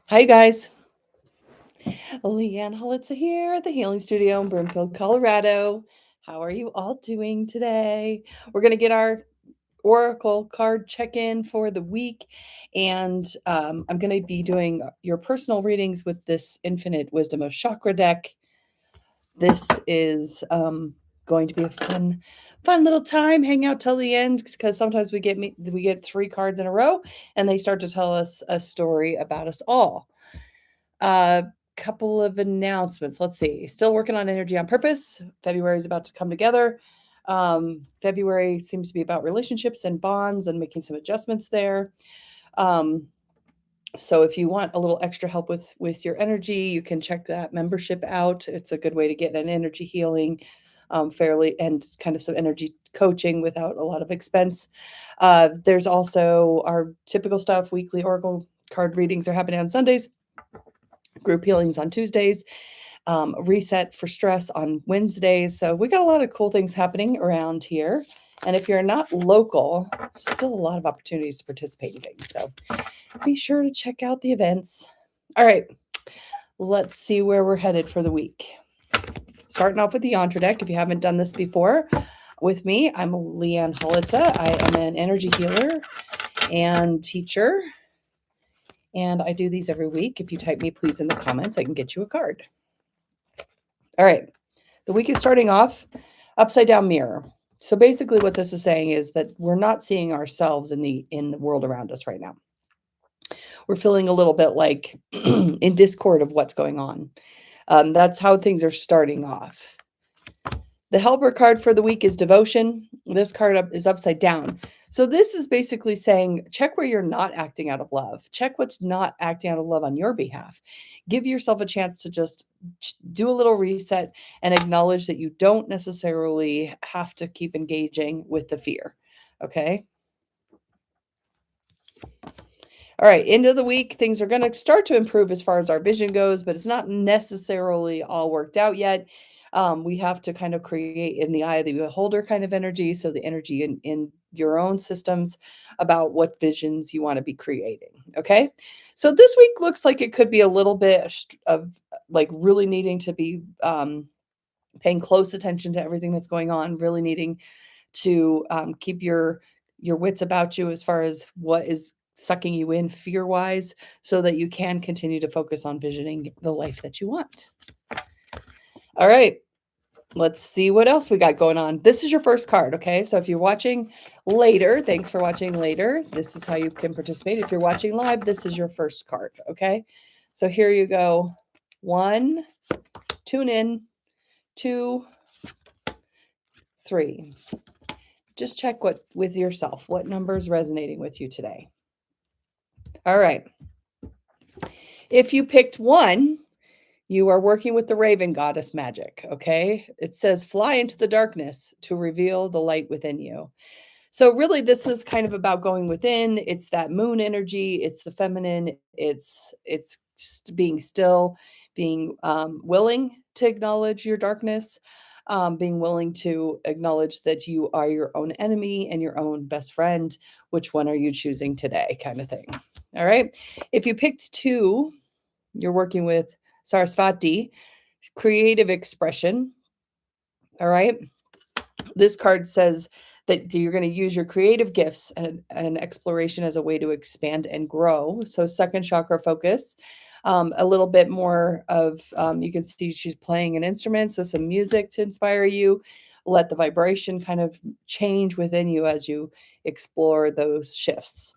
Hi, guys. Leanne Holitza here at the Healing Studio in Broomfield, Colorado. How are you all doing today? We're going to get our Oracle card check in for the week, and I'm going to be doing your personal readings with this Infinite Wisdom of Chakra deck. This is going to be a fun little time. Hang out till the end because sometimes we get 3 cards in a row, and they start to tell us a story about us all. Couple of announcements. Let's see. Still working on Energy on Purpose. February is about to come together. February seems to be about relationships and bonds and making some adjustments there. So if you want a little extra help with your energy, you can check that membership out. It's a good way to get an energy healing fairly and kind of some energy coaching without a lot of expense. There's also our typical stuff. Weekly Oracle card readings are happening on Sundays. Group healings on Tuesdays, reset for stress on Wednesdays. So we got a lot of cool things happening around here. And if you're not local, still a lot of opportunities to participate in things. So be sure to check out the events. All right, let's see where we're headed for the week. Starting off with the Yantra deck. If you haven't done this before with me, I'm Leanne Holitza. I am an energy healer and teacher. And I do these every week. If you type me, please, in the comments, I can get you a card. All right. The week is starting off upside down mirror. So basically what this is saying is that we're not seeing ourselves in the world around us right now. We're feeling a little bit like in discord of what's going on. That's how things are starting off. The helper card for the week is devotion. This card is upside down. So this is basically saying, check where you're not acting out of love. Check what's not acting out of love on your behalf. Give yourself a chance to just do a little reset and acknowledge that you don't necessarily have to keep engaging with the fear. Okay. All right, end of the week, things are going to start to improve as far as our vision goes, but it's not necessarily all worked out yet. We have to kind of create in the eye of the beholder kind of energy. So the energy in your own systems about what visions you want to be creating. Okay. So this week looks like it could be a little bit of like really needing to be paying close attention to everything that's going on, really needing to keep your wits about you as far as what is sucking you in fear-wise so that you can continue to focus on visioning the life that you want. All right, let's see what else we got going on. This is your first card, okay? So if you're watching later, thanks for watching later. This is how you can participate. If you're watching live, this is your first card, okay? So here you go. 1, tune in. 2, 3. Just check with yourself. What number is resonating with you today? All right. If you picked 1, you are working with the Raven Goddess magic, okay? It says, fly into the darkness to reveal the light within you. So really, this is kind of about going within. It's that moon energy. It's the feminine. It's being still, being willing to acknowledge your darkness, being willing to acknowledge that you are your own enemy and your own best friend. Which one are you choosing today, kind of thing. All right. If you picked 2, you're working with Sarasvati, creative expression. All right. This card says that you're going to use your creative gifts and exploration as a way to expand and grow. So second chakra focus, a little bit more of, you can see she's playing an instrument. So some music to inspire you. Let the vibration kind of change within you as you explore those shifts.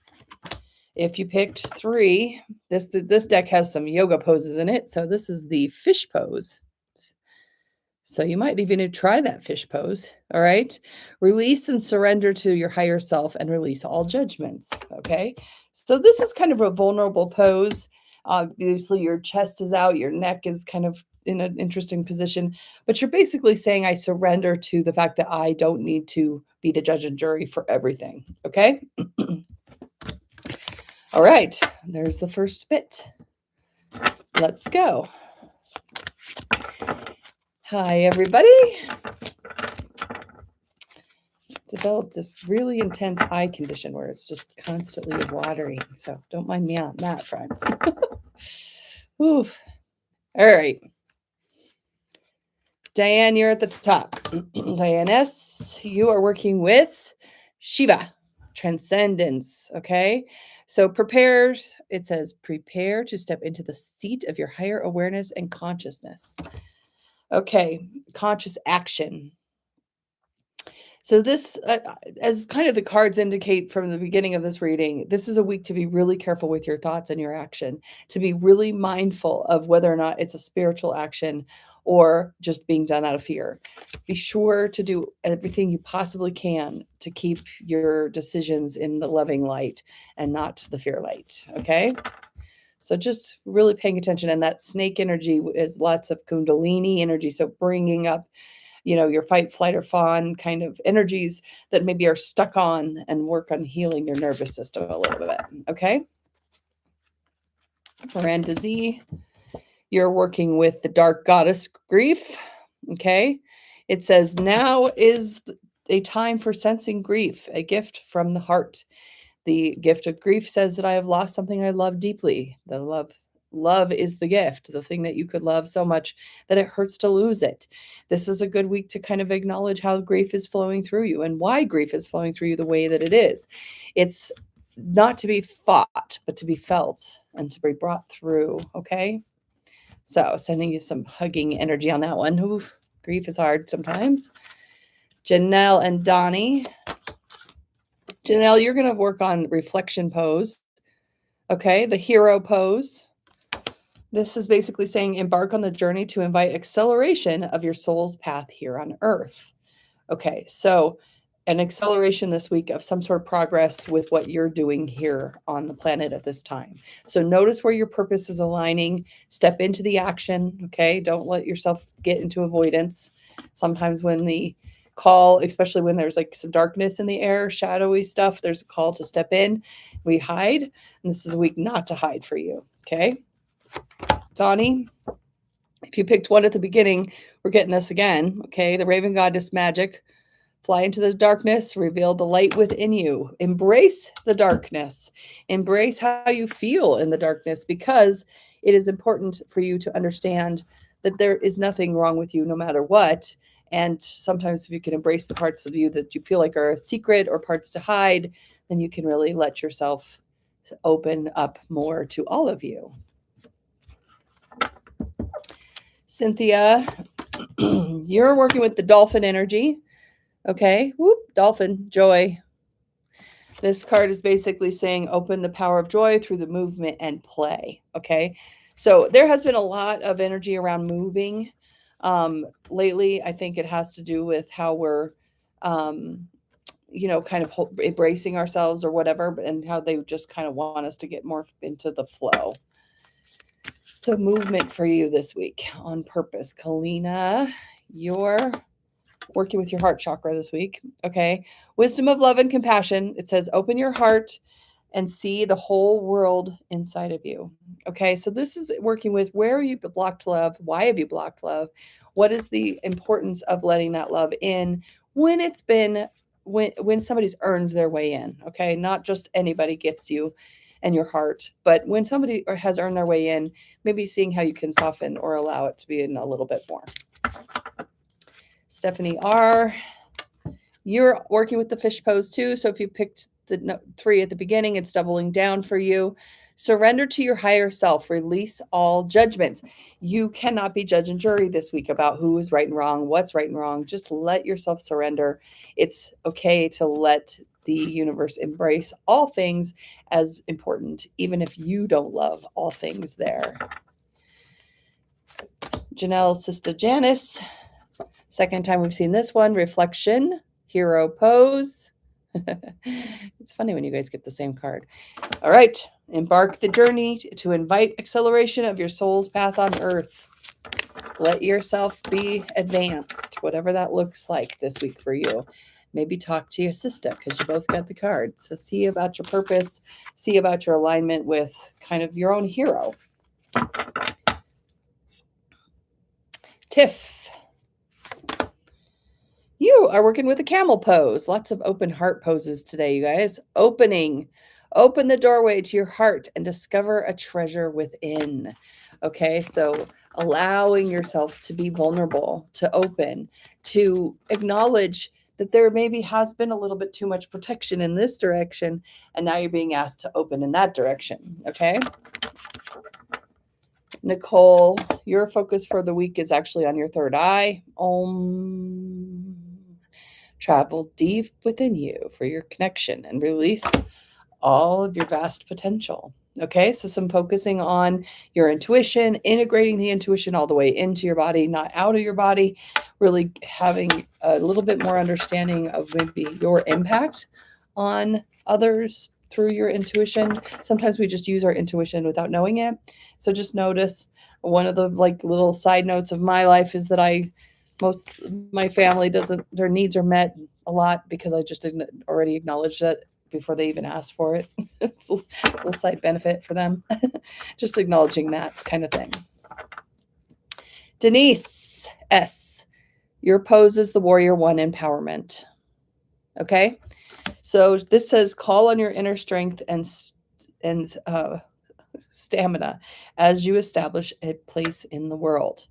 If you picked 3, this deck has some yoga poses in it. So this is the fish pose. So you might even try that fish pose. All right. Release and surrender to your higher self and release all judgments. Okay. So this is kind of a vulnerable pose. Obviously, your chest is out, your neck is kind of in an interesting position, but you're basically saying, I surrender to the fact that I don't need to be the judge and jury for everything. Okay. All right. There's the first bit. Let's go. Hi, everybody. developed this really intense eye condition where it's just constantly watery. So don't mind me on that front. Ooh. All right. Diane, you're at the top. Diane S., you are working with Shiva, transcendence. Okay. So it says, prepare to step into the seat of your higher awareness and consciousness. Okay. Conscious action. So this, as kind of the cards indicate from the beginning of this reading, this is a week to be really careful with your thoughts and your action, to be really mindful of whether or not it's a spiritual action or just being done out of fear. Be sure to do everything you possibly can to keep your decisions in the loving light and not the fear light, okay? So just really paying attention. And that snake energy is lots of kundalini energy, so bringing up your fight, flight, or fawn kind of energies that maybe are stuck on, and work on healing your nervous system a little bit. Okay. Miranda Z, you're working with the dark goddess grief. Okay. It says, now is a time for sensing grief, a gift from the heart. The gift of grief says that I have lost something I love deeply. The love is the gift, the thing that you could love so much that it hurts to lose it. This is a good week to kind of acknowledge how grief is flowing through you and why grief is flowing through you the way that it is. It's not to be fought, but to be felt and to be brought through. Okay. So sending you some hugging energy on that one. Oof, grief is hard sometimes. Janelle and Donnie. Janelle, you're going to work on reflection pose. Okay, the hero pose. This is basically saying embark on the journey to invite acceleration of your soul's path here on earth. Okay, so an acceleration this week of some sort of progress with what you're doing here on the planet at this time. So notice where your purpose is aligning, step into the action, okay? Don't let yourself get into avoidance. Sometimes when the call, especially when there's like some darkness in the air, shadowy stuff, there's a call to step in. We hide, and this is a week not to hide for you, okay? Donnie, if you picked one at the beginning, we're getting this again, okay? The Raven Goddess magic. Fly into the darkness, reveal the light within you. Embrace the darkness. Embrace how you feel in the darkness, because it is important for you to understand that there is nothing wrong with you no matter what. And sometimes if you can embrace the parts of you that you feel like are a secret or parts to hide, then you can really let yourself open up more to all of you. Cynthia, you're working with the dolphin energy. Okay, whoop, dolphin, joy. This card is basically saying open the power of joy through the movement and play. Okay, so there has been a lot of energy around moving lately. I think it has to do with how we're, kind of embracing ourselves or whatever, and how they just kind of want us to get more into the flow. So movement for you this week on purpose. Kalina, you're working with your heart chakra this week. Okay. Wisdom of love and compassion. It says, open your heart and see the whole world inside of you. Okay. So this is working with where are you blocked love? Why have you blocked love? What is the importance of letting that love in when it's been, when somebody's earned their way in? Okay. Not just anybody gets you and your heart, but when somebody has earned their way in, maybe seeing how you can soften or allow it to be in a little bit more. Stephanie R., you're working with the fish pose too. So if you picked the 3 at the beginning, it's doubling down for you. Surrender to your higher self. Release all judgments. You cannot be judge and jury this week about who is right and wrong, what's right and wrong. Just let yourself surrender. It's okay to let the universe embrace all things as important, even if you don't love all things there. Janelle's sister Janice. Second time we've seen this one. Reflection, hero pose. It's funny when you guys get the same card. All right. Embark the journey to invite acceleration of your soul's path on earth. Let yourself be advanced, whatever that looks like this week for you. Maybe talk to your sister because you both got the card. So see about your purpose. See about your alignment with kind of your own hero. Tiff. You are working with a camel pose. Lots of open heart poses today, you guys. Open the doorway to your heart and discover a treasure within. Okay, so allowing yourself to be vulnerable, to open, to acknowledge that there maybe has been a little bit too much protection in this direction, and now you're being asked to open in that direction. Okay. Nicole, your focus for the week is actually on your third eye. Travel deep within you for your connection and release all of your vast potential. Okay, so some focusing on your intuition, integrating the intuition all the way into your body, not out of your body, really having a little bit more understanding of maybe your impact on others through your intuition. Sometimes we just use our intuition without knowing it. So just notice one of the like little side notes of my life is that most of my family doesn't, their needs are met a lot because I just already acknowledged that before they even ask for it. It's a little side benefit for them. Just acknowledging that kind of thing. Denise S., your pose is the Warrior One empowerment. Okay, so this says call on your inner strength and stamina as you establish a place in the world.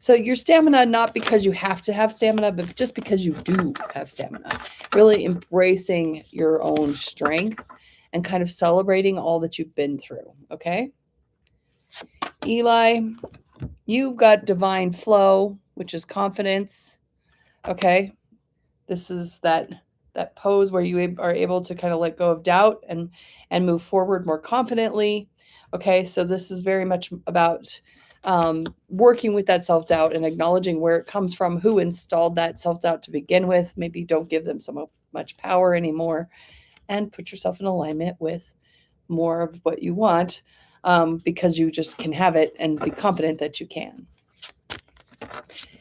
So your stamina, not because you have to have stamina, but just because you do have stamina. Really embracing your own strength and kind of celebrating all that you've been through, okay? Eli, you've got divine flow, which is confidence, okay? This is that pose where you are able to kind of let go of doubt and move forward more confidently, okay? So this is very much about working with that self-doubt and acknowledging where it comes from, who installed that self-doubt to begin with. Maybe don't give them so much power anymore, and put yourself in alignment with more of what you want, because you just can have it and be confident that you can.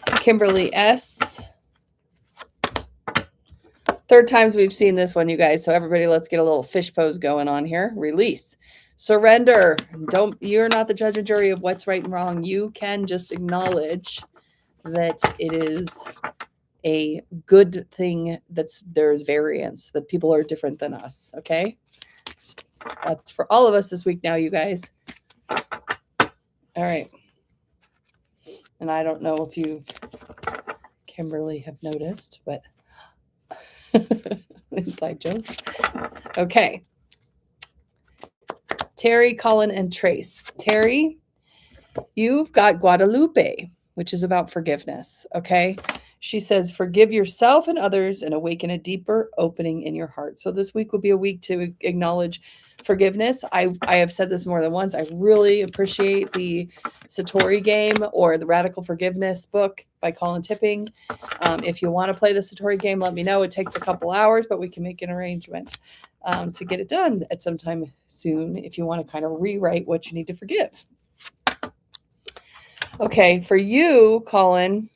Kimberly S., third times we've seen this one, you guys. So everybody, let's get a little fish pose going on here. Release. Surrender. You're not the judge and jury of what's right and wrong. You can just acknowledge that it is a good thing there's variance, that people are different than us. Okay. That's for all of us this week now, you guys. All right. And I don't know if you, Kimberly, have noticed, but inside joke. Okay. Terry, Colin, and Trace. Terry, you've got Guadalupe, which is about forgiveness. Okay. She says, forgive yourself and others and awaken a deeper opening in your heart. So this week will be a week to acknowledge forgiveness. I have said this more than once. I really appreciate the Satori game or the Radical Forgiveness book by Colin Tipping. If you want to play the Satori game, let me know. It takes a couple hours, but we can make an arrangement to get it done at some time soon if you want to kind of rewrite what you need to forgive. Okay, for you, Colin,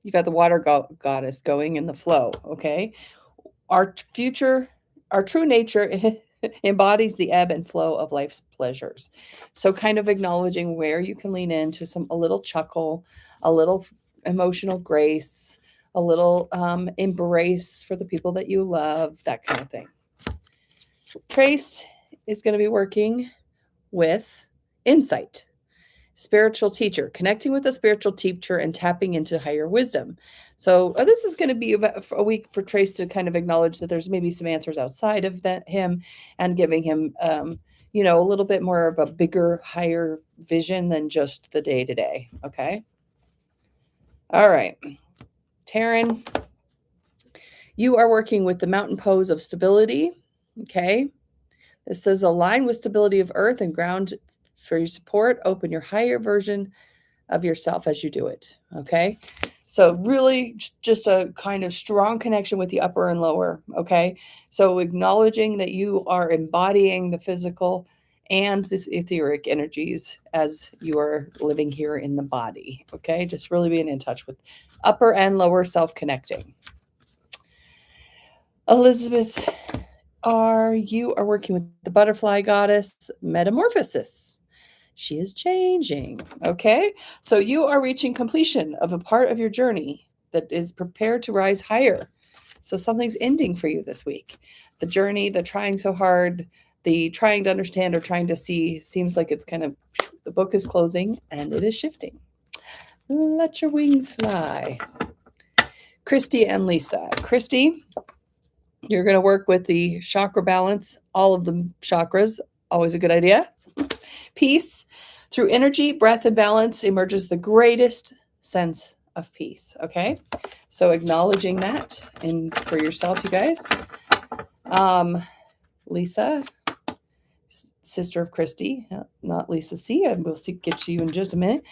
you got the water goddess going in the flow, okay? Our true nature embodies the ebb and flow of life's pleasures. So kind of acknowledging where you can lean into a little chuckle, a little emotional grace, a little embrace for the people that you love, that kind of thing. Trace is going to be working with insight. Spiritual teacher, connecting with a spiritual teacher and tapping into higher wisdom. So this is going to be a week for Trace to kind of acknowledge that there's maybe some answers outside of him, and giving him, a little bit more of a bigger, higher vision than just the day-to-day. Okay. All right. Taryn, you are working with the mountain pose of stability. Okay. This says align with stability of earth and ground for your support. Open your higher version of yourself as you do it. Okay. So really just a kind of strong connection with the upper and lower. Okay. So acknowledging that you are embodying the physical and this etheric energies as you are living here in the body. Okay. Just really being in touch with upper and lower self connecting. Elizabeth, you are working with the butterfly goddess metamorphosis. She is changing. Okay. So you are reaching completion of a part of your journey that is prepared to rise higher. So something's ending for you this week. The journey, the trying so hard, the trying to understand or trying to see seems like it's kind of, the book is closing and it is shifting. Let your wings fly. Christy and Lisa. Christy, you're going to work with the chakra balance, all of the chakras, always a good idea. Peace. Through energy, breath, and balance emerges the greatest sense of peace. Okay, so acknowledging that and for yourself, you guys. Lisa, sister of Christy, not Lisa C. And we'll get to you in just a minute.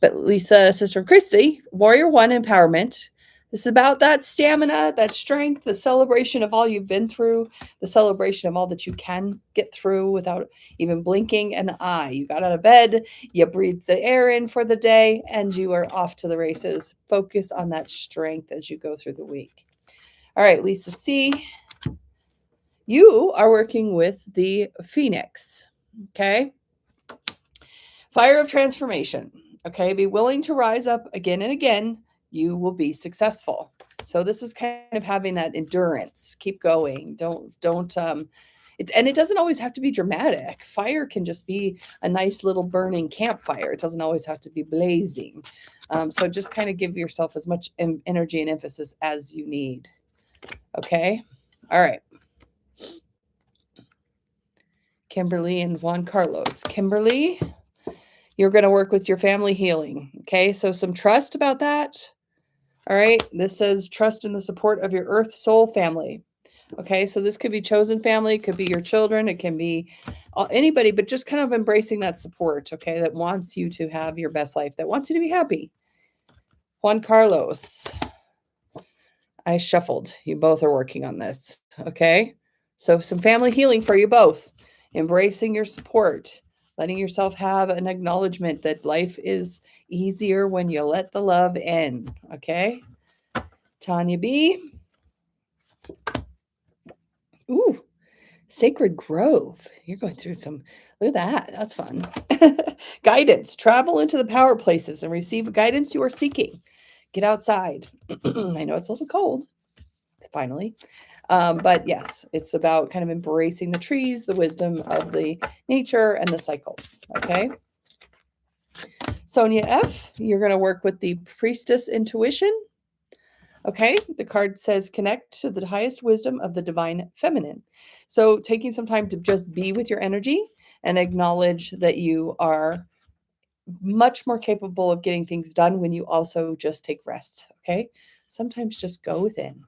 But Lisa, sister of Christy, Warrior One empowerment. This is about that stamina, that strength, the celebration of all you've been through, the celebration of all that you can get through without even blinking an eye. You got out of bed, you breathed the air in for the day, and you are off to the races. Focus on that strength as you go through the week. All right, Lisa C., you are working with the Phoenix, okay? Fire of transformation, okay? Be willing to rise up again and again. You will be successful. So this is kind of having that endurance. Keep going. And it doesn't always have to be dramatic. Fire can just be a nice little burning campfire. It doesn't always have to be blazing. So just kind of give yourself as much energy and emphasis as you need. Okay? All right. Kimberly and Juan Carlos. Kimberly, you're going to work with your family healing. Okay? So some trust about that. All right, this says trust in the support of your earth soul family. Okay, so this could be chosen family, it could be your children, it can be anybody, but just kind of embracing that support, okay, that wants you to have your best life, that wants you to be happy. Juan Carlos, I shuffled. You both are working on this, okay? So some family healing for you both, embracing your support, letting yourself have an acknowledgement that life is easier when you let the love in, okay? Tanya B. Ooh, Sacred Grove. You're going through some, look at that. That's fun. Guidance. Travel into the power places and receive guidance you are seeking. Get outside. I know it's a little cold, finally. But yes, it's about kind of embracing the trees, the wisdom of the nature, and the cycles. Okay. Sonia F., you're going to work with the Priestess Intuition. Okay, the card says connect to the highest wisdom of the divine feminine. So taking some time to just be with your energy and acknowledge that you are much more capable of getting things done when you also just take rest. Okay, sometimes just go within.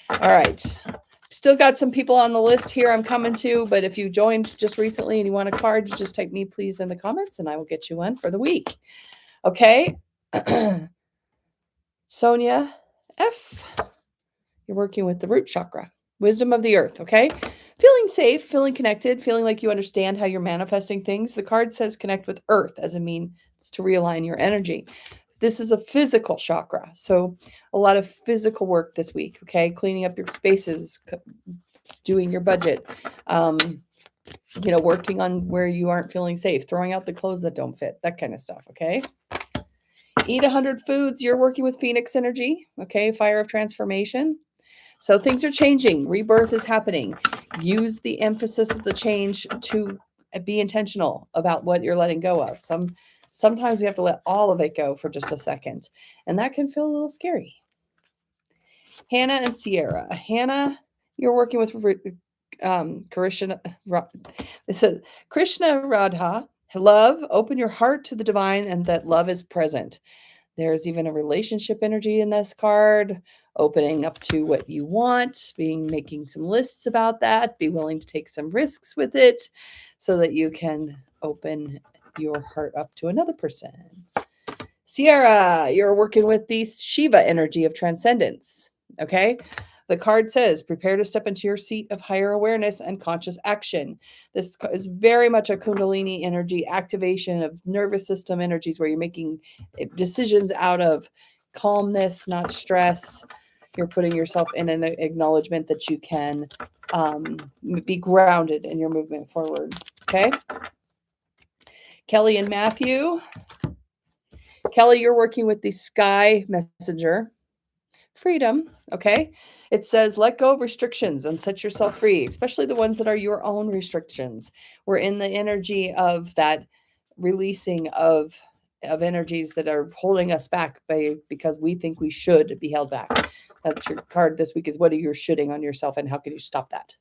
All right. Still got some people on the list here I'm coming to, but if you joined just recently and you want a card, just type me please in the comments and I will get you one for the week. Okay. Sonia F., you're working with the root chakra, wisdom of the earth. Okay. Feeling safe, feeling connected, feeling like you understand how you're manifesting things. The card says connect with earth as a means to realign your energy. This is a physical chakra. So a lot of physical work this week, okay? Cleaning up your spaces, doing your budget, working on where you aren't feeling safe, throwing out the clothes that don't fit, that kind of stuff, okay? Eat 100 foods. You're working with Phoenix energy, okay? Fire of transformation. So things are changing. Rebirth is happening. Use the emphasis of the change to be intentional about what you're letting go of. Sometimes we have to let all of it go for just a second, and that can feel a little scary. Hannah and Sierra. Hannah, you're working with Krishna. It says Krishna Radha. Love, open your heart to the divine, and that love is present. There's even a relationship energy in this card, opening up to what you want, making some lists about that, be willing to take some risks with it so that you can open your heart up to another person. Sierra, you're working with the Shiva energy of transcendence. Okay. The card says, prepare to step into your seat of higher awareness and conscious action. This is very much a Kundalini energy, activation of nervous system energies where you're making decisions out of calmness, not stress. You're putting yourself in an acknowledgement that you can be grounded in your movement forward. Okay. Kelly and Matthew. Kelly, you're working with the Sky Messenger. freedom. Okay. It says, let go of restrictions and set yourself free, especially the ones that are your own restrictions. We're in the energy of that releasing of energies that are holding us back because we think we should be held back. That's your card this week, is what are you shoulding on yourself and how can you stop that?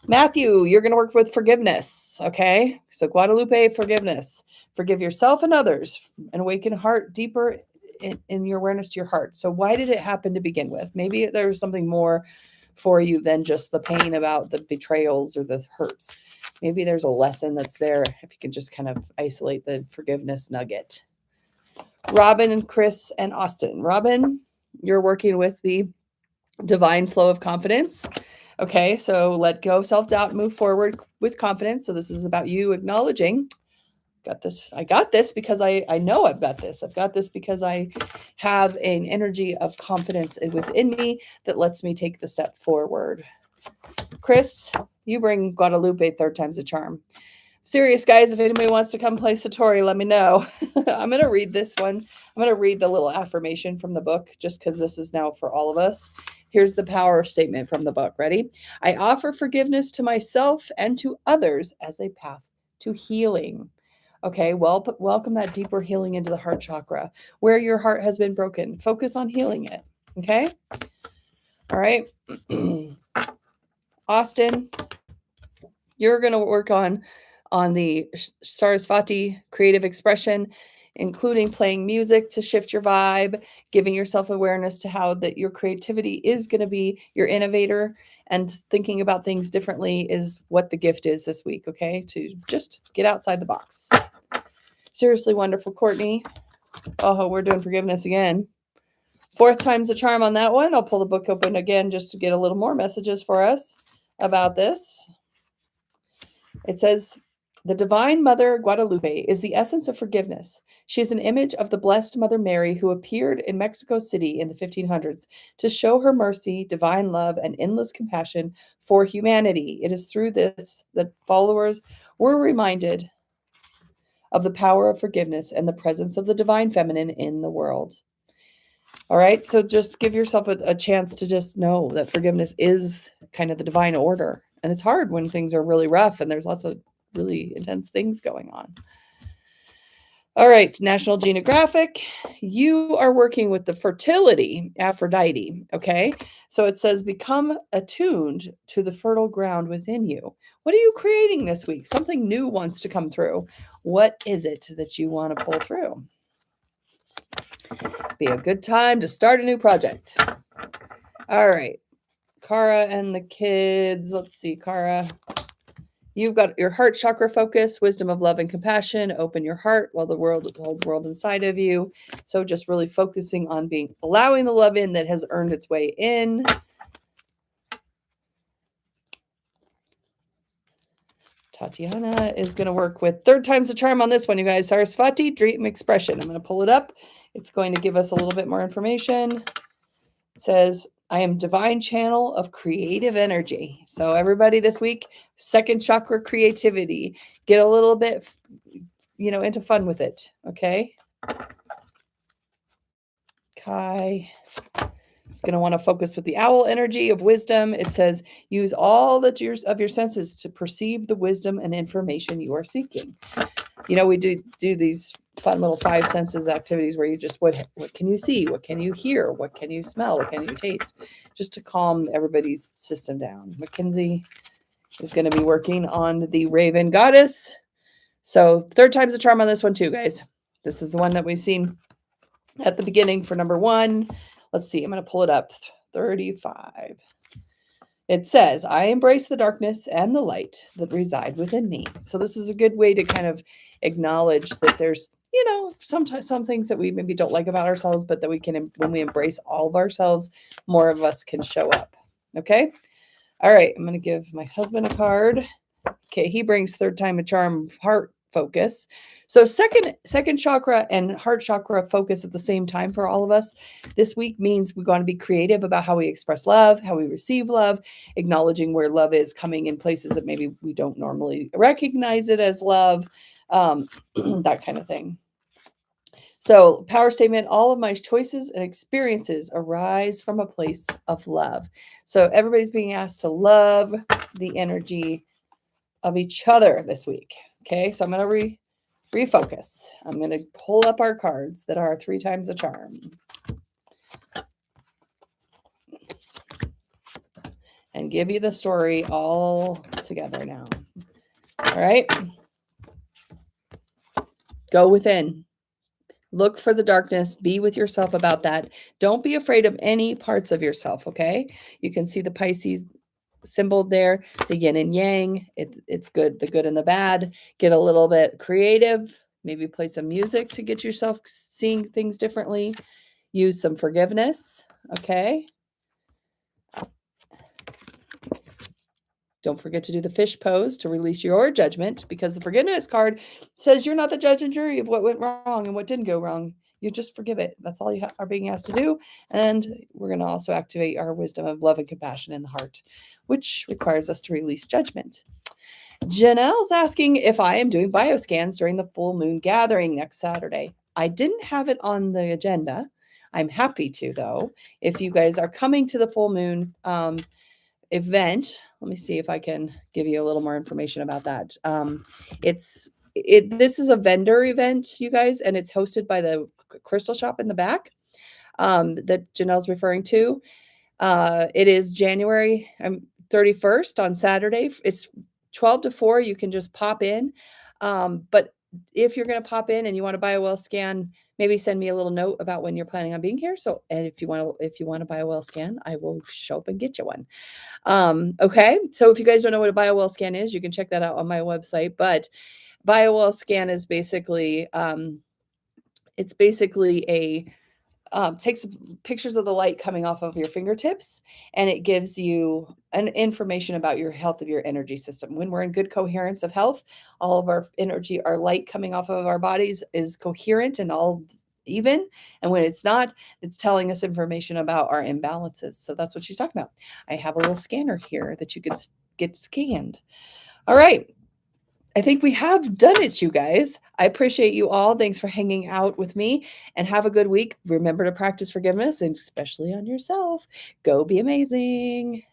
Matthew, you're going to work with forgiveness. Okay. So Guadalupe, forgiveness. Forgive yourself and others and awaken heart deeper in your awareness to your heart. So why did it happen to begin with? Maybe there was something more for you than just the pain about the betrayals or the hurts. Maybe there's a lesson that's there if you can just kind of isolate the forgiveness nugget. Robin and Chris and Austin. Robin, you're working with the divine flow of confidence. Okay, so let go of self-doubt, move forward with confidence. So this is about you acknowledging, got this. I got this because I know I've got this. I've got this because I have an energy of confidence within me that lets me take the step forward. Chris, you bring Guadalupe, third time's a charm. Serious, guys, if anybody wants to come play Satori, let me know. I'm going to read this one. I'm going to read the little affirmation from the book just because this is now for all of us. Here's the power statement from the book. Ready? I offer forgiveness to myself and to others as a path to healing. Okay, well, welcome that deeper healing into the heart chakra. Where your heart has been broken, focus on healing it. Okay? All right. Austin, you're going to work on the Sarasvati creative expression, including playing music to shift your vibe, giving yourself awareness to how that your creativity is going to be your innovator, and thinking about things differently is what the gift is this week, okay? To just get outside the box. Seriously wonderful, Courtney. Oh, we're doing forgiveness again. Fourth time's a charm on that one. I'll pull the book open again just to get a little more messages for us about this. It says, the Divine Mother Guadalupe is the essence of forgiveness. She is an image of the Blessed Mother Mary who appeared in Mexico City in the 1500s to show her mercy, divine love, and endless compassion for humanity. It is through this that followers were reminded of the power of forgiveness and the presence of the Divine Feminine in the world. All right, so just give yourself a chance to just know that forgiveness is kind of the divine order. And it's hard when things are really rough and there's lots of really intense things going on. All right, National Geographic, you are working with the fertility Aphrodite, okay? So it says, become attuned to the fertile ground within you. What are you creating this week? Something new wants to come through. What is it that you want to pull through? Be a good time to start a new project. All right, Kara and the kids. Let's see, Kara. You've got your heart chakra focus, wisdom of love and compassion. Open your heart while the world inside of you. So just really focusing on allowing the love in that has earned its way in. Tatiana is going to work with third time's the charm on this one, you guys. Sarasvati, dream expression. I'm going to pull it up. It's going to give us a little bit more information. It says, I am divine channel of creative energy. So everybody this week, second chakra creativity. Get a little bit, into fun with it. Okay. Kai is going to want to focus with the owl energy of wisdom. It says, use all of your senses to perceive the wisdom and information you are seeking. We do these fun little 5 senses activities where you just, what can you see? What can you hear? What can you smell? What can you taste? Just to calm everybody's system down. Mackenzie is going to be working on the Raven Goddess. So third time's a charm on this one too, guys. This is the one that we've seen at the beginning for number 1. Let's see. I'm going to pull it up. 35. It says, I embrace the darkness and the light that reside within me. So this is a good way to kind of acknowledge that there's, sometimes some things that we maybe don't like about ourselves, but that we can, when we embrace all of ourselves, more of us can show up. Okay. All right. I'm going to give my husband a card. Okay. He brings third time a charm, heart focus. So second chakra and heart chakra focus at the same time for all of us. This week means we're going to be creative about how we express love, how we receive love, acknowledging where love is coming in places that maybe we don't normally recognize it as love, that kind of thing. So, power statement, all of my choices and experiences arise from a place of love. So, everybody's being asked to love the energy of each other this week. Okay, so I'm going to refocus. I'm going to pull up our cards that are 3 times a charm. And give you the story all together now. All right. Go within. Look for the darkness. Be with yourself about that. Don't be afraid of any parts of yourself, okay? You can see the Pisces symbol there, the yin and yang. It's good, the good and the bad. Get a little bit creative. Maybe play some music to get yourself seeing things differently. Use some forgiveness, okay? Don't forget to do the fish pose to release your judgment, because the forgiveness card says you're not the judge and jury of what went wrong and what didn't go wrong. You just forgive it. That's all you are being asked to do. And we're going to also activate our wisdom of love and compassion in the heart, which requires us to release judgment. Janelle's asking if I am doing bioscans during the full moon gathering next Saturday. I didn't have it on the agenda. I'm happy to, though. If you guys are coming to the full moon event, let me see if I can give you a little more information about that. This is a vendor event, you guys, and it's hosted by the crystal shop in the back that Janelle's referring to. It is January 31st on Saturday. It's 12 to 4. You can just pop in. But if you're going to pop in and you want to buy a well scan, maybe send me a little note about when you're planning on being here. So, and if you want to buy a well scan, I will show up and get you one. Okay. So if you guys don't know what a bio well scan is, you can check that out on my website. But bio well scan is basically, it's basically takes pictures of the light coming off of your fingertips, and it gives you an information about your health of your energy system. When we're in good coherence of health, all of our energy, our light coming off of our bodies is coherent and all even. And when it's not, it's telling us information about our imbalances. So that's what she's talking about. I have a little scanner here that you could get scanned. All right. I think we have done it, you guys. I appreciate you all. Thanks for hanging out with me, and have a good week. Remember to practice forgiveness, and especially on yourself. Go be amazing.